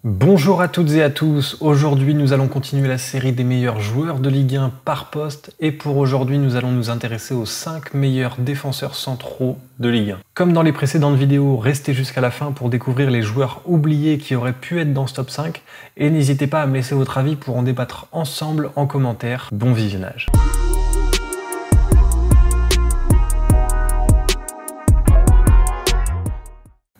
Bonjour à toutes et à tous, aujourd'hui nous allons continuer la série des meilleurs joueurs de Ligue 1 par poste et pour aujourd'hui nous allons nous intéresser aux 5 meilleurs défenseurs centraux de Ligue 1. Comme dans les précédentes vidéos, restez jusqu'à la fin pour découvrir les joueurs oubliés qui auraient pu être dans ce top 5 et n'hésitez pas à me laisser votre avis pour en débattre ensemble en commentaire. Bon visionnage.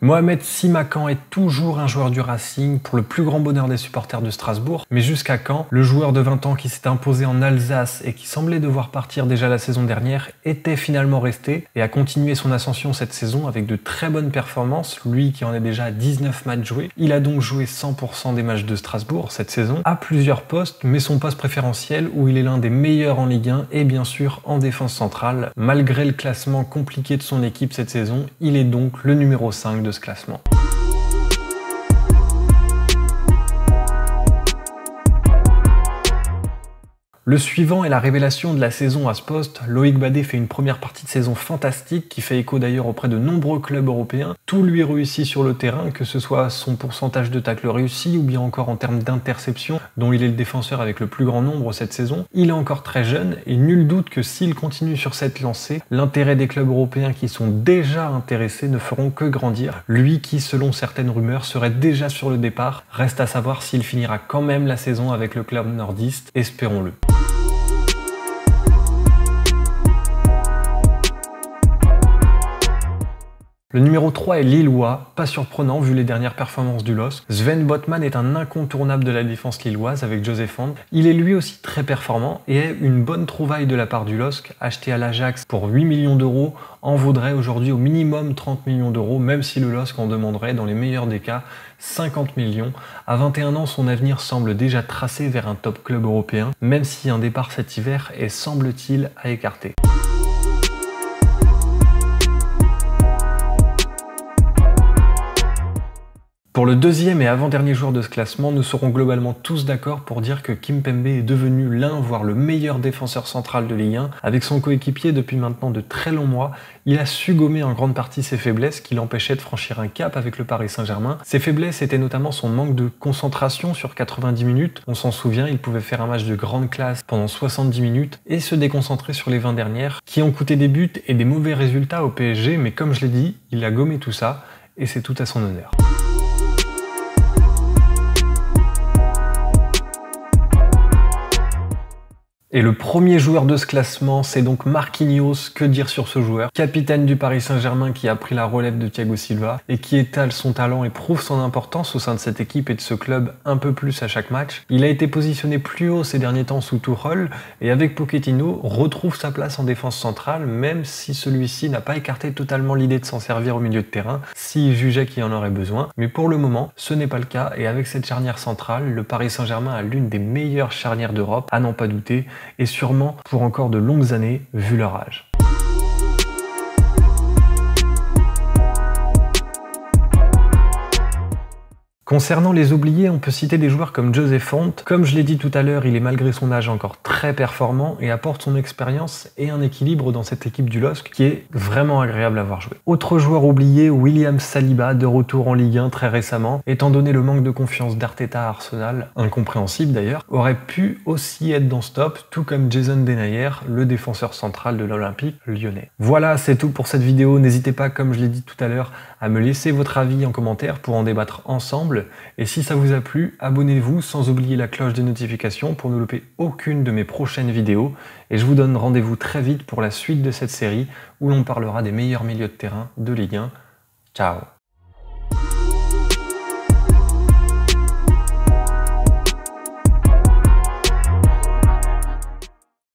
Mohamed Simakan est toujours un joueur du Racing pour le plus grand bonheur des supporters de Strasbourg. Mais jusqu'à quand? Le joueur de 20 ans qui s'est imposé en Alsace et qui semblait devoir partir déjà la saison dernière était finalement resté et a continué son ascension cette saison avec de très bonnes performances. Lui qui en est déjà à 19 matchs joués. Il a donc joué 100% des matchs de Strasbourg cette saison à plusieurs postes, mais son poste préférentiel où il est l'un des meilleurs en Ligue 1 est bien sûr en défense centrale. Malgré le classement compliqué de son équipe cette saison, il est donc le numéro 5 de ce classement. Le suivant est la révélation de la saison à ce poste. Loïc Badet fait une première partie de saison fantastique qui fait écho d'ailleurs auprès de nombreux clubs européens. Tout lui réussit sur le terrain, que ce soit son pourcentage de tacles réussis ou bien encore en termes d'interception, dont il est le défenseur avec le plus grand nombre cette saison. Il est encore très jeune et nul doute que s'il continue sur cette lancée, l'intérêt des clubs européens qui sont déjà intéressés ne feront que grandir. Lui qui, selon certaines rumeurs, serait déjà sur le départ, reste à savoir s'il finira quand même la saison avec le club nordiste, espérons-le. Le numéro 3 est lillois, pas surprenant vu les dernières performances du LOSC. Sven Botman est un incontournable de la défense lilloise avec José Font. Il est lui aussi très performant et est une bonne trouvaille de la part du LOSC. Acheté à l'Ajax pour 8 millions d'euros en vaudrait aujourd'hui au minimum 30 millions d'euros, même si le LOSC en demanderait dans les meilleurs des cas 50 millions. À 21 ans, son avenir semble déjà tracé vers un top club européen, même si un départ cet hiver est semble-t-il à écarter. Pour le deuxième et avant-dernier joueur de ce classement, nous serons globalement tous d'accord pour dire que Kimpembe est devenu l'un, voire le meilleur défenseur central de Ligue 1. Avec son coéquipier depuis maintenant de très longs mois, il a su gommer en grande partie ses faiblesses qui l'empêchaient de franchir un cap avec le Paris Saint-Germain. Ses faiblesses étaient notamment son manque de concentration sur 90 minutes. On s'en souvient, il pouvait faire un match de grande classe pendant 70 minutes et se déconcentrer sur les 20 dernières, qui ont coûté des buts et des mauvais résultats au PSG, mais comme je l'ai dit, il a gommé tout ça et c'est tout à son honneur. Et le premier joueur de ce classement, c'est donc Marquinhos. Que dire sur ce joueur? Capitaine du Paris Saint-Germain qui a pris la relève de Thiago Silva et qui étale son talent et prouve son importance au sein de cette équipe et de ce club un peu plus à chaque match. Il a été positionné plus haut ces derniers temps sous Tuchel et avec Pochettino retrouve sa place en défense centrale, même si celui-ci n'a pas écarté totalement l'idée de s'en servir au milieu de terrain s'il jugeait qu'il en aurait besoin. Mais pour le moment, ce n'est pas le cas et avec cette charnière centrale, le Paris Saint-Germain a l'une des meilleures charnières d'Europe, à n'en pas douter, et sûrement pour encore de longues années vu leur âge. Concernant les oubliés, on peut citer des joueurs comme José Font. Comme je l'ai dit tout à l'heure, il est malgré son âge encore très performant et apporte son expérience et un équilibre dans cette équipe du LOSC qui est vraiment agréable à voir jouer. Autre joueur oublié, William Saliba, de retour en Ligue 1 très récemment. Étant donné le manque de confiance d'Arteta à Arsenal, incompréhensible d'ailleurs, aurait pu aussi être dans ce top, tout comme Jason Denayer, le défenseur central de l'Olympique lyonnais. Voilà, c'est tout pour cette vidéo. N'hésitez pas, comme je l'ai dit tout à l'heure, à me laisser votre avis en commentaire pour en débattre ensemble. Et si ça vous a plu, abonnez-vous sans oublier la cloche des notifications pour ne louper aucune de mes prochaines vidéos. Et je vous donne rendez-vous très vite pour la suite de cette série où l'on parlera des meilleurs milieux de terrain de Ligue 1. Ciao!